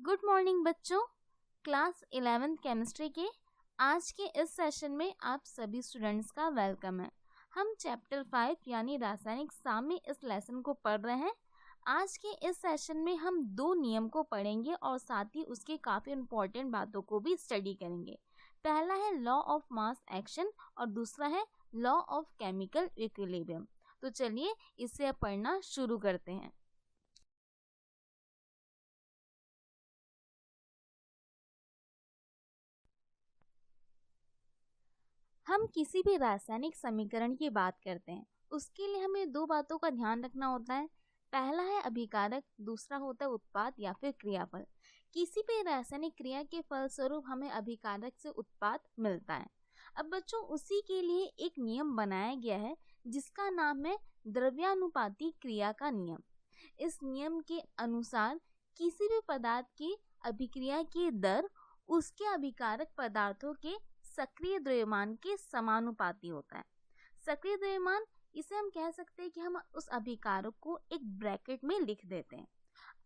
Good morning बच्चों। Class 11th chemistry के आज के इस सेशन में आप सभी स्टूडेंट्स का वेलकम है। हम चैप्टर 5 यानी रासायनिक साम्य इस लेसन को पढ़ रहे हैं। आज के इस सेशन में हम दो नियम को पढ़ेंगे और साथ ही उसके काफ़ी इम्पोर्टेंट बातों को भी स्टडी करेंगे। पहला है लॉ ऑफ मास एक्शन और दूसरा है लॉ ऑफ केमिकल इक्विलिब्रियम। तो चलिए इसे अब पढ़ना शुरू करते हैं। हम किसी भी रासायनिक समीकरण की बात करते हैं, उसके लिए हमें दो बातों का ध्यान रखना होता है। पहला है अभिकारक, दूसरा होता है उत्पाद या फिर क्रियाफल। किसी भी रासायनिक क्रिया के फलस्वरूप हमें अभिकारक से उत्पाद मिलता है। अब बच्चों उसी के लिए एक नियम बनाया गया है जिसका नाम है द्रव्यानुपाती क्रिया का नियम। इस नियम के अनुसार किसी भी पदार्थ की अभिक्रिया की दर उसके अभिकारक पदार्थों के सक्रिय द्रव्यमान के समानुपाती होता है। सक्रिय द्रव्यमान इसे हम कह सकते हैं कि हम उस अभिकारक को एक ब्रैकेट में लिख देते हैं।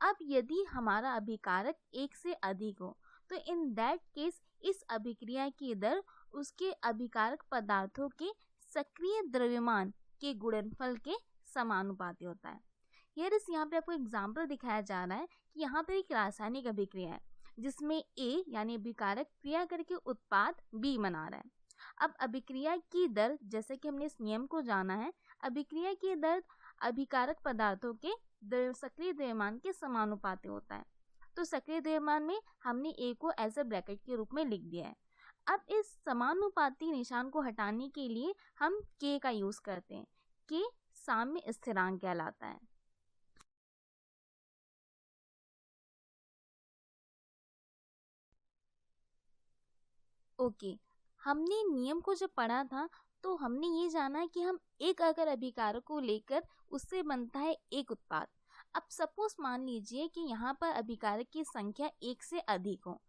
अब यदि हमारा अभिकारक एक से अधिक हो तो इन दैट केस इस अभिक्रिया की दर उसके अभिकारक पदार्थों के सक्रिय द्रव्यमान के गुणनफल के समानुपाती होता है। यहाँ पे आपको एग्जाम्पल दिखाया जा रहा है कि यहाँ पर एक रासायनिक अभिक्रिया है जिसमें ए यानी अभिकारक क्रिया करके उत्पाद बी बना रहा है। अब अभिक्रिया की दर, जैसे कि हमने इस नियम को जाना है, अभिक्रिया की दर अभिकारक पदार्थों के सक्रिय द्रव्यमान के समानुपाती होता है। तो सक्रिय द्रव्यमान में हमने ए को एज अ ब्रैकेट के रूप में लिख दिया है। अब इस समानुपाती निशान को हटाने के लिए हम के का यूज करते हैं। के साम्य स्थिरांक कहलाता है। ओके, हमने नियम को जब पढ़ा था तो हमने ये जाना कि हम एक अगर अभिकारक को लेकर उससे बनता है एक उत्पाद। अब सपोज मान लीजिए कि यहाँ पर अभिकारक की संख्या एक से अधिक हो,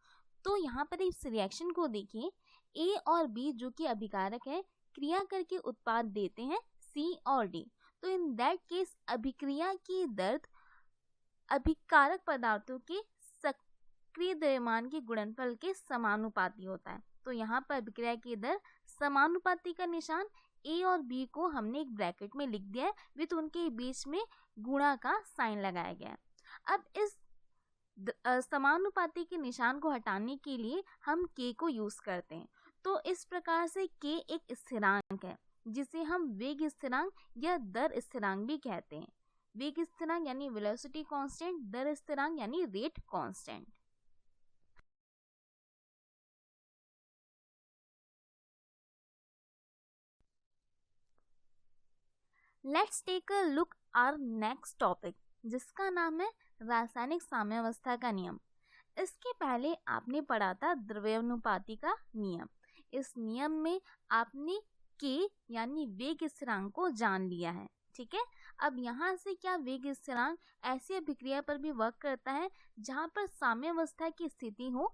तो यहाँ पर इस रिएक्शन को देखिए, ए और बी जो कि अभिकारक है क्रिया करके उत्पाद देते हैं सी और डी। तो इन दैट केस अभिक्रिया की दर अभिकारक पदार्थों के सक्रिय द्रव्यमान के गुणनफल के समानुपाती होता है। तो यहाँ पर अभिक्रिया की दर समानुपाती का निशान ए और बी को हमने एक ब्रैकेट में लिख दिया है विथ उनके बीच में गुणा का साइन लगाया गया है। अब इस समानुपाती के निशान को हटाने के लिए हम के को यूज करते हैं। तो इस प्रकार से के एक स्थिरांक है जिसे हम वेग स्थिरांक या दर स्थिरांक भी कहते हैं। वेग स्थिरांक यानी वेलोसिटी कांस्टेंट, दर स्थिरांक यानी rate constant. Let's take a look our next topic जिसका नाम है रासायनिक साम्यावस्था का नियम। इसके पहले आपने पढ़ा था द्रव्यानुपाती का नियम। इस नियम में आपने के यानी वेग स्थिरांक को जान लिया है, ठीक है। अब यहाँ से क्या वेग स्थिरांक ऐसी अभिक्रिया पर भी वर्क करता है जहाँ पर साम्यावस्था की स्थिति हो?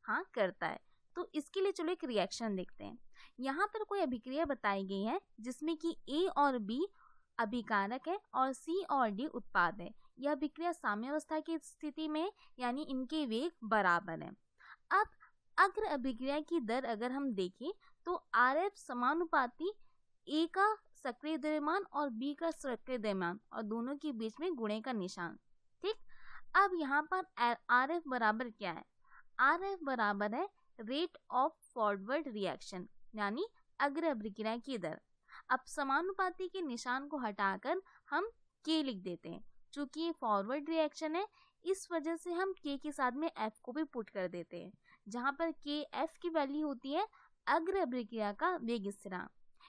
हाँ, करता है। तो इसके लिए चलो एक रिएक्शन देखते हैं। यहाँ पर कोई अभिक्रिया बताई गई है जिसमें कि ए और बी अभिकारक है और सी और डी उत्पाद है। यह अभिक्रिया साम्यावस्था की स्थिति में यानी इनके वेग बराबर है। अब अग्र अभिक्रिया की दर अगर हम देखें तो आर एफ समानुपाती ए का सक्रिय द्रव्यमान और बी का सक्रिय द्रव्यमान और दोनों के बीच में गुणे का निशान, ठीक। अब यहाँ पर आर एफ बराबर क्या है? आर एफ बराबर है रेट ऑफ फॉरवर्ड रिएक्शन यानी अग्र अभिक्रिया की दर। अब समानुपाती के निशान को हटाकर हम के लिख देते हैं। चूंकि ये फॉरवर्ड रिएक्शन है इस वजह से हम के के साथ में एफ को भी पुट कर देते हैं, जहां पर के एफ की वैल्यू होती है अग्र अभिक्रिया का वेग स्थिरांक।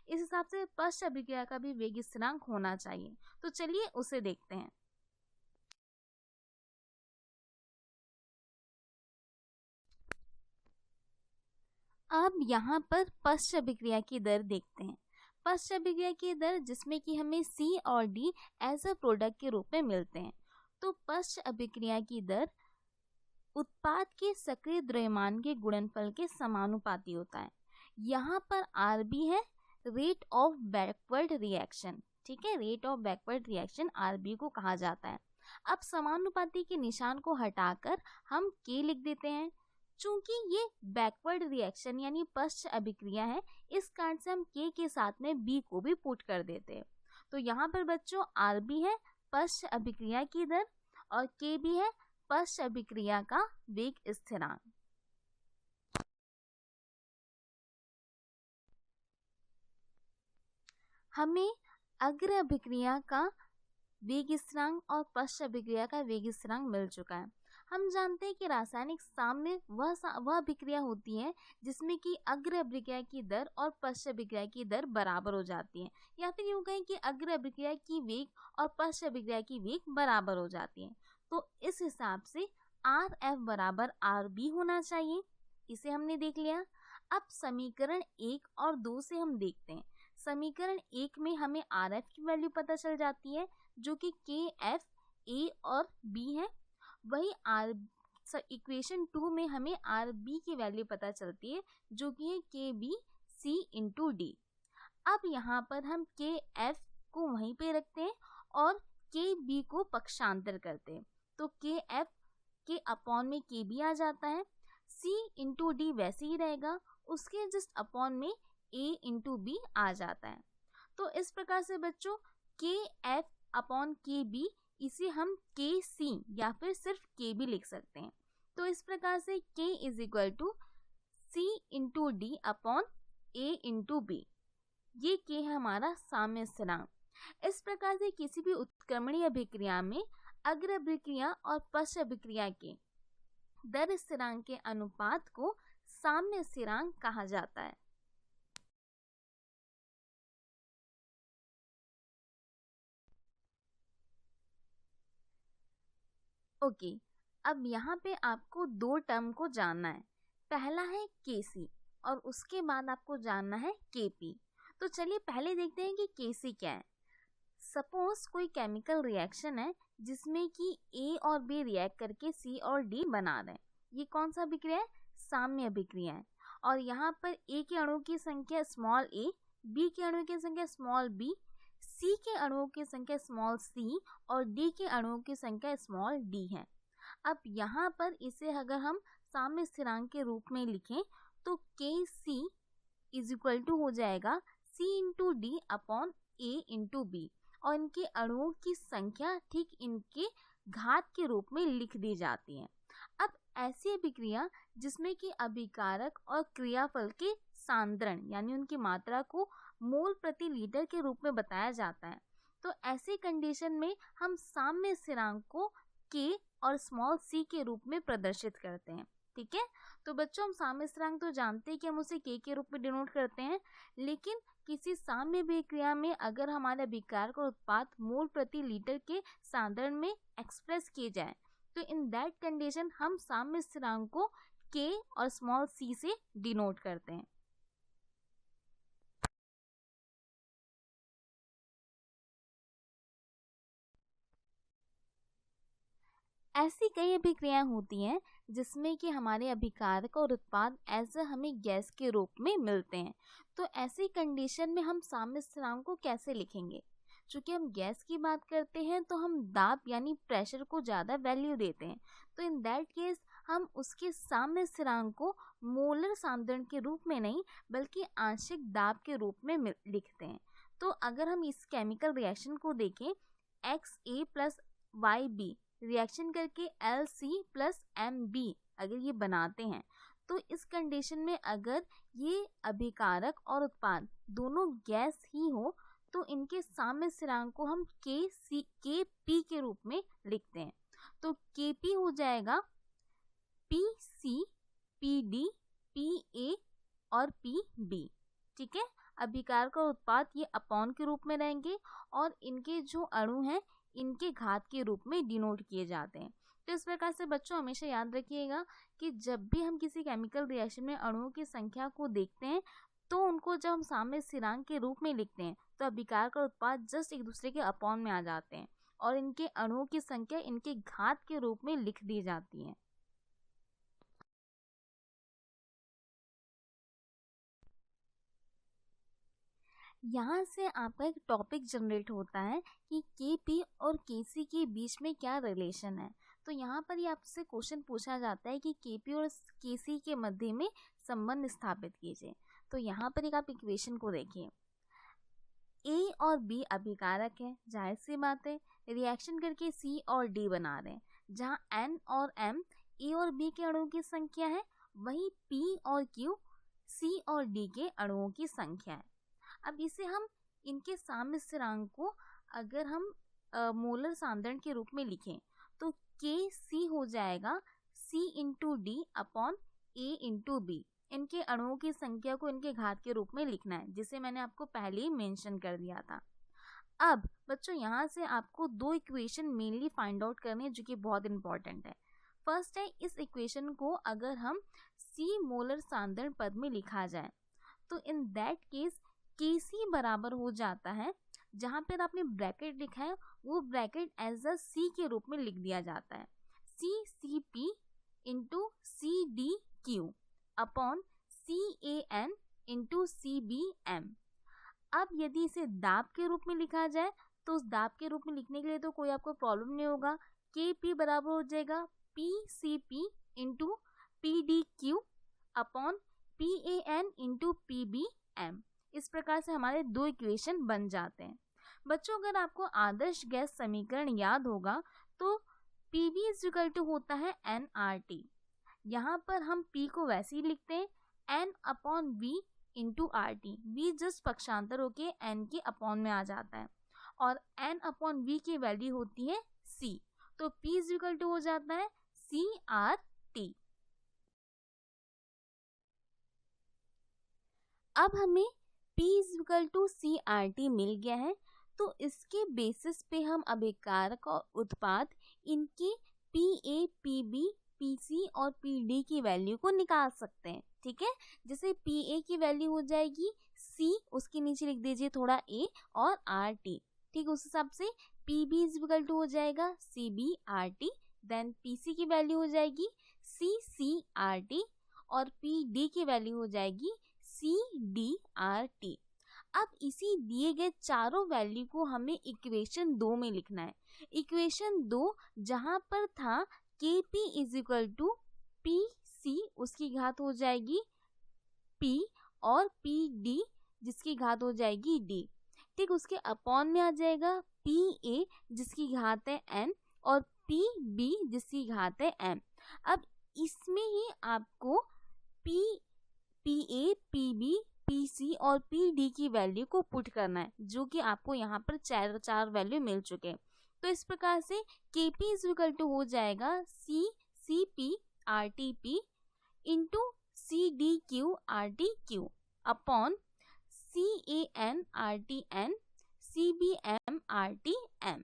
इस हिसाब से पश्च अभिक्रिया का भी वेग स्थिरांक होना चाहिए। तो चलिए उसे देखते हैं। अब यहाँ पर पश्च अभिक्रिया की दर देखते हैं। पश्च अभिक्रिया की दर जिसमें कि हमें सी और डी एज अ प्रोडक्ट के रूप में मिलते हैं। तो पश्च अभिक्रिया की दर उत्पाद के सक्रिय द्रव्यमान के गुणनफल के समानुपाती होता है। यहाँ पर आर बी है रेट ऑफ बैकवर्ड रिएक्शन, ठीक है। Rate of backward reaction R B को कहा जाता है। अब समानुपाती के निशान को हटाकर हम के लिख देते हैं। चूंकि ये बैकवर्ड रिएक्शन यानी पश्च अभिक्रिया है, इस कारण से हम के साथ में बी को भी पुट कर देते हैं। तो यहाँ पर बच्चों आर बी है पश्च अभिक्रिया की दर और के बी है पश्च अभिक्रिया का वेग स्थिरांक। हमें अग्र अभिक्रिया का वेग स्थिरांक और पश्च अभिक्रिया का वेग स्थिरांक मिल चुका है। हम जानते हैं कि रासायनिक साम्य वह अभिक्रिया होती है जिसमें कि अग्र अभिक्रिया की दर और पश्च अभिक्रिया की दर बराबर हो जाती है, या फिर यूँ कहें कि अग्र अभिक्रिया की वेग और पश्च अभिक्रिया की वेग बराबर हो जाती है। तो इस हिसाब से आर एफ बराबर आर बी होना चाहिए। इसे हमने देख लिया। अब समीकरण 1 और 2 से हम देखते हैं। समीकरण 1 में हमें आर एफ की वैल्यू पता चल जाती है जो कि के एफ ए और बी है। वही आर इक्वेशन 2 में हमें आर बी की वैल्यू पता चलती है जो कि है के बी सी इंटू डी। अब यहाँ पर हम के एफ को वहीं पे रखते हैं और के बी को पक्षांतर करते हैं, तो के एफ के अपॉन में के बी आ जाता है। सी इंटू डी वैसे ही रहेगा, उसके जस्ट अपॉन में ए इंटू बी आ जाता है। तो इस प्रकार से बच्चों के एफ अपॉन के बी, इसे हम के सी या फिर सिर्फ के बी लिख सकते हैं। तो इस प्रकार से K is equal to C into D upon A into B, ये के है हमारा साम्य स्थिरांक। इस प्रकार से किसी भी उत्क्रमणीय अभिक्रिया में अग्र अभिक्रिया और पश्च अभिक्रिया के दर स्थिरांक के अनुपात को साम्य स्थिरांक कहा जाता है। ओके, अब यहाँ पे आपको दो टर्म को जानना है। पहला है केसी और उसके बाद आपको जानना है केपी। तो चलिए पहले देखते हैं कि केसी क्या है। सपोज कोई केमिकल रिएक्शन है जिसमें कि ए और बी रिएक्ट करके सी और डी बना रहे हैं। ये कौन सा अभिक्रिया है? साम्य अभिक्रिया है। और यहाँ पर ए के अणुओं की संख्या स्मॉल ए, बी के अणुओं की संख्या स्मॉल बी, सी के अणुओं की संख्या स्मॉल सी और डी के अणुओं की संख्या स्मॉल डी है। अब यहाँ पर इसे अगर हम साम्य स्थिरांक के रूप में लिखें तो के सी इज इक्वल टू हो जाएगा सी into D upon A into B, और इनके अणुओं की संख्या ठीक इनके घात के रूप में लिख दी जाती है। अब ऐसी अभिक्रिया जिसमें कि अभिकारक और क्रियाफल के सांद्रण यानी उनकी मात्रा को मोल प्रति लीटर के रूप में बताया जाता है, तो ऐसी कंडीशन में हम साम्य स्थिरांक को के और स्मॉल सी के रूप में प्रदर्शित करते हैं। ठीक है, तो बच्चों हम साम्य स्थिरांक तो जानते हैं कि हम उसे के रूप में डिनोट करते हैं, लेकिन किसी साम्य अभिक्रिया में अगर हमारे अभिकारक और उत्पाद मोल प्रति लीटर के सांद्रण में एक्सप्रेस किए जाए तो इन दैट कंडीशन हम साम्य स्थिरांक को के और स्मॉल सी से डिनोट करते हैं। ऐसी कई अभिक्रियाएं होती हैं जिसमें कि हमारे अभिकारक और उत्पाद एज हमें गैस के रूप में मिलते हैं। तो ऐसी कंडीशन में हम साम्य स्थिरांक को कैसे लिखेंगे? चूंकि हम गैस की बात करते हैं तो हम दाब यानी प्रेशर को ज़्यादा वैल्यू देते हैं, तो इन दैट केस हम उसके साम्य स्थिरांक को मोलर सांद्रण के रूप में नहीं बल्कि आंशिक दाब के रूप में लिखते हैं। तो अगर हम इस केमिकल रिएक्शन को देखें, X A plus Y B reaction करके L C plus M B अगर ये बनाते हैं, तो इस कंडीशन में अगर ये अभिकारक और उत्पाद दोनों गैस ही हो तो इनके साम्य स्थिरांक को हम के पी के रूप में लिखते हैं। तो के पी हो जाएगा P C P D P A और पी बी। ठीक है, अभिकारक और उत्पाद ये अपॉन के रूप में रहेंगे और इनके जो अणु हैं इनके घात के रूप में डिनोट किए जाते हैं। तो इस प्रकार से बच्चों हमेशा याद रखिएगा कि जब भी हम किसी केमिकल रिएक्शन में अणुओं की संख्या को देखते हैं तो उनको जब हम साम्य स्थिरांक के रूप में लिखते हैं तो अभिकारक और उत्पाद जस्ट एक दूसरे के अपॉन में आ जाते हैं और इनके अणुओं की संख्या इनके घात के रूप में लिख दी जाती है। यहाँ से आपका एक टॉपिक जनरेट होता है कि केपी और केसी के बीच में क्या रिलेशन है। तो यहाँ पर ये आपसे क्वेश्चन पूछा जाता है कि केपी और केसी के मध्य में संबंध स्थापित कीजिए। तो यहाँ पर एक आप इक्वेशन को देखिए, ए और बी अभिकारक है, जाहिर सी बात है, रिएक्शन करके सी और डी बना रहे हैं। जहाँ एन और एम ए और बी के अणुओं की संख्या है, वही पी और क्यू सी और डी के अणुओं की संख्या है। अब इसे हम इनके साम्य स्थिरांक को अगर हम मोलर सांद्रण के रूप में लिखें तो के सी हो जाएगा सी into D upon A into B. इनके अणुओं की संख्या को इनके घात के रूप में लिखना है, जिसे मैंने आपको पहले ही मेंशन कर दिया था। अब बच्चों यहाँ से आपको दो इक्वेशन मेनली फाइंड आउट करने हैं जो कि बहुत इंपॉर्टेंट है। फर्स्ट है, इस इक्वेशन को अगर हम सी मोलर सांद्रण पद में लिखा जाए तो इन दैट केस Kc बराबर हो जाता है, जहाँ पर आपने ब्रैकेट लिखा है वो ब्रैकेट एज अ सी के रूप में लिख दिया जाता है, CCP into CDQ upon CAN into CBM। अब यदि इसे दाब के रूप में लिखा जाए तो उस दाब के रूप में लिखने के लिए तो कोई आपको प्रॉब्लम नहीं होगा। KP बराबर हो जाएगा PCP into PDQ upon PAN into PBM। इस प्रकार से हमारे दो इक्वेशन बन जाते हैं। बच्चों अगर आपको आदर्श गैस समीकरण याद होगा तो PV इज इक्वल टू होता है nRT। यहाँ पर हम P को वैसे ही लिखते हैं N upon V into RT। V just पक्षांतर होके N के अपॉन में आ जाता है और N अपॉन V की वैल्यू होती है C, तो P इज इक्वल टू हो जाता है CRT। अब हमें P is equal to CRT मिल गया है, तो इसके बेसिस पे हम अभिकारक और उत्पाद इनके PA, PB, PC और PD की वैल्यू को निकाल सकते हैं। ठीक है, जैसे PA की वैल्यू हो जाएगी C, उसके नीचे लिख दीजिए थोड़ा A और RT। ठीक, उस हिसाब से PB इज इक्वल टू हो जाएगा CBRT, देन PC की वैल्यू हो जाएगी CCRT और PD की वैल्यू हो जाएगी CDRT। अब इसी दिए गए चारों वैल्यू को हमें इक्वेशन 2 में लिखना है। इक्वेशन 2 जहां पर था KP is equal to PC, उसकी घात हो जाएगी P और PD जिसकी घात हो जाएगी D। ठीक, उसके अपॉन में आ जाएगा PA जिसकी घात है N और PB जिसकी घात है M। अब इसमें ही आपको PA, PB, PC और PD की वैल्यू को पुट करना है, जो कि आपको यहाँ पर चार वैल्यू मिल चुके हैं। तो इस प्रकार से KP इज इक्वल टू हो जाएगा CCP RTP into CDQ RTQ upon CAN RTN CBM RTM।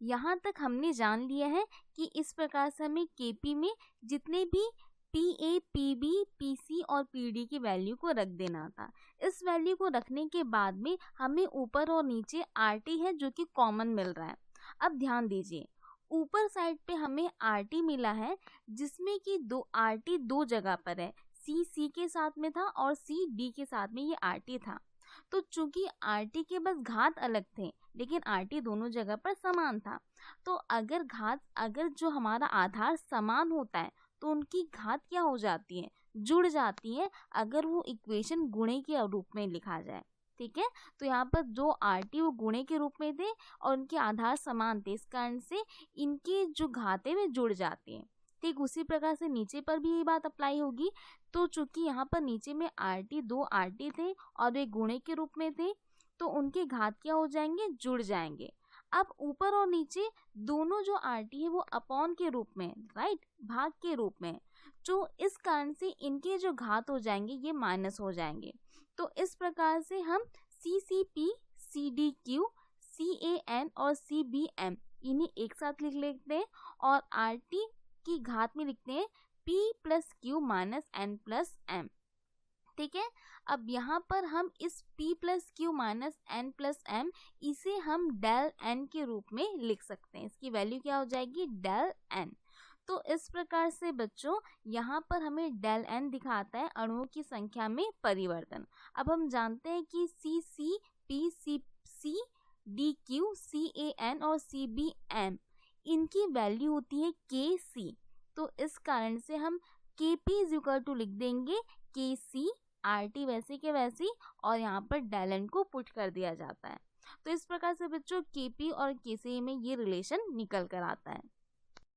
यहाँ तक हमने जान लिया है कि इस प्रकार से हमें KP में जितने भी PA, PB, PC और PD की वैल्यू को रख देना था। इस वैल्यू को रखने के बाद में हमें ऊपर और नीचे RT है जो कि कॉमन मिल रहा है। अब ध्यान दीजिए, ऊपर साइड पे हमें RT मिला है जिसमें कि RT दो जगह पर है, C के साथ में था और C D के साथ में ये RT था। तो चूंकि RT के बस घात अलग थे लेकिन RT दोनों जगह पर समान था, तो अगर जो हमारा आधार समान होता है तो उनकी घात क्या हो जाती है, जुड़ जाती है, अगर वो इक्वेशन गुणे के रूप में लिखा जाए। ठीक है, तो यहाँ पर जो RT वो गुणे के रूप में थे और उनके आधार समान थे, इस कारण से इनकी जो घातें वे जुड़ जाती हैं। ठीक, उसी प्रकार से नीचे पर भी ये बात अप्लाई होगी। तो चूंकि यहाँ पर नीचे में दो RT थे और वे गुणे के रूप में थे, तो उनके घात क्या हो जाएंगे, जुड़ जाएंगे। अब ऊपर और नीचे दोनों जो RT है वो अपॉन के रूप में, राइट, भाग के रूप में, जो इस कारण से इनके जो घात हो जाएंगे ये माइनस हो जाएंगे। तो इस प्रकार से हम CCP, CDQ, CAN और CBM इन्हें एक साथ लिख लेते हैं और RT की घात में लिखते हैं P plus Q minus N plus M। ठीक है, अब यहाँ पर हम इस P plus Q minus N plus M इसे हम डेल N के रूप में लिख सकते हैं। इसकी वैल्यू क्या हो जाएगी, डेल N। तो इस प्रकार से बच्चों यहाँ पर हमें डेल एन दिखाता है अणुओं की संख्या में परिवर्तन। अब हम जानते हैं कि सी सी, P C C, D Q, C A N और सी बी एम, इनकी वैल्यू होती है के सी। तो इस कारण से हम के पी इज इक्वल टू लिख देंगे के सी, आर टी वैसे के वैसी, और यहाँ पर डेल एन को पुट कर दिया जाता है। तो इस प्रकार से बच्चों के पी और के सी में ये रिलेशन निकल कर आता है।